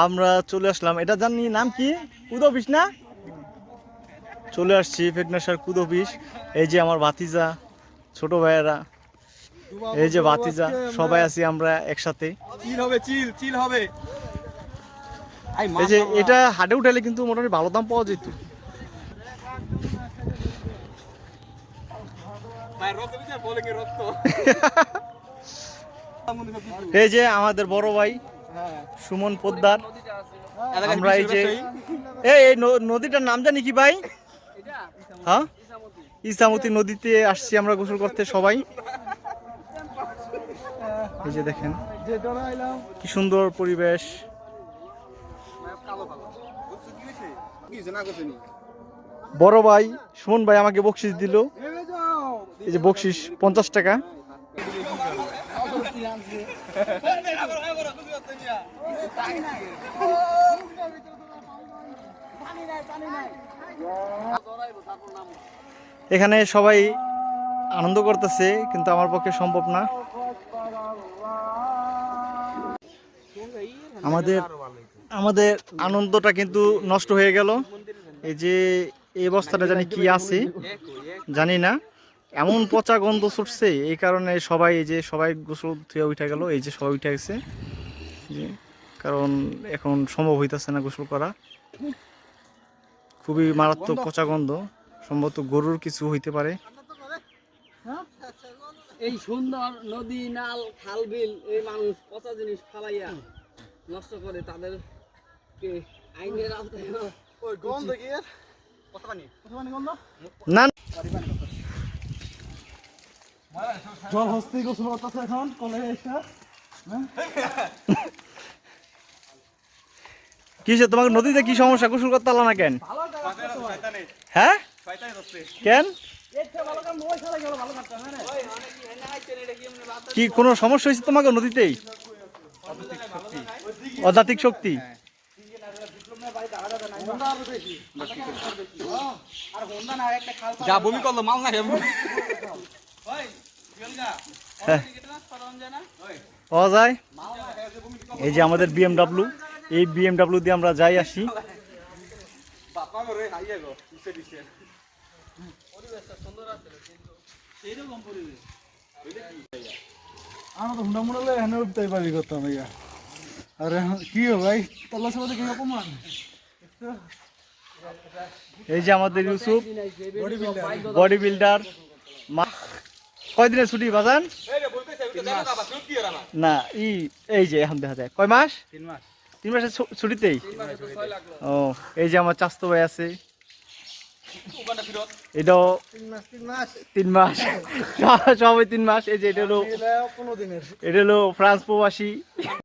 আমরা চলে আসলাম, এটা জানি নাম কি, কুদ অফিস না? চলে আসছি ফেকনাসার কুদ অফিস। এই যে আমার ভাতিজা, ছোট ভাইয়েরা, এই যে ভাতিজা, সবাই আছি আমরা একসাথে। চিল হবে, চিল হবে। এই যে এটা হাটে উঠাইলে কিন্তু মোটামুটি ভালো দাম পাওয়া যেত। এই যে আমাদের বড় ভাই সুমন পোদ্দার, আমরা এই যে এই নদীটার নাম জানি কি ভাই? হ্যাঁ, ইসামতি নদীতে আসছি আমরা গোসল করতে সবাই। এই যে দেখেন কি সুন্দর পরিবেশ। বড় ভাই সুমন ভাই আমাকে বকশিস দিল, এই যে বকশিস 50 টাকা। এখানে সবাই আনন্দ করতেছে, কিন্তু আমার পক্ষে সম্ভব না। আমাদের আনন্দটা কিন্তু নষ্ট হয়ে গেল। এই যে এই বস্তাটা জানি কি আছে জানি না, এমন পচা গন্ধ ছুটছে, এই কারণে সবাই এই যে সবাই গোসল ধুয়ে উঠে গেল। এই যে সবাই উঠে গেছে, কারণ এখন সম্ভব হইতেছে না গোসল করা। খুবই মারাত্মক পচা গন্ধ, সম্ভবত গরুর কিছু হইতে পারে। এই সুন্দর নদী, নাল, খাল, বিল, এই মানুষ পচা জিনিস ফালাইয়া নষ্ট করে, তাদেরকে আইনের আওতায় না জল হস্তে গোসল করতেছে এখন কলে এসে। কিসে তোমাকে নদীতে কি সমস্যা, গোসল করতে পারলা না কেন? হ্যাঁ কেন, কি কোনো সমস্যা হয়েছে তোমাকে নদীতেই? অধাতিক শক্তি। যা বমি করলো মাল না পাওয়া যায়। এই যে আমাদের বিএমডাব্লিউ, এই বিএমডাব্লিউ দিয়ে আমরা যাই আসি। আমরা তো হুন্ডা মুড়ালে এখানে উঠতে পারি করতাম ভাইয়া। আর কি ভাই তল্লা সবাই কি অপমান। এই যে আমাদের ইউসুফ বডি বিল্ডার। কয়দিনের ছুটি বাজান? না এই যে এখন দেখা যায় কয় মাস, 3 মাসের ছুটিতেই। ও এই যে আমার চাস্তো ভাই আছে, এটাও 3 মাস, সবাই 3 মাস। এই যে এটা হলো ফ্রান্স প্রবাসী।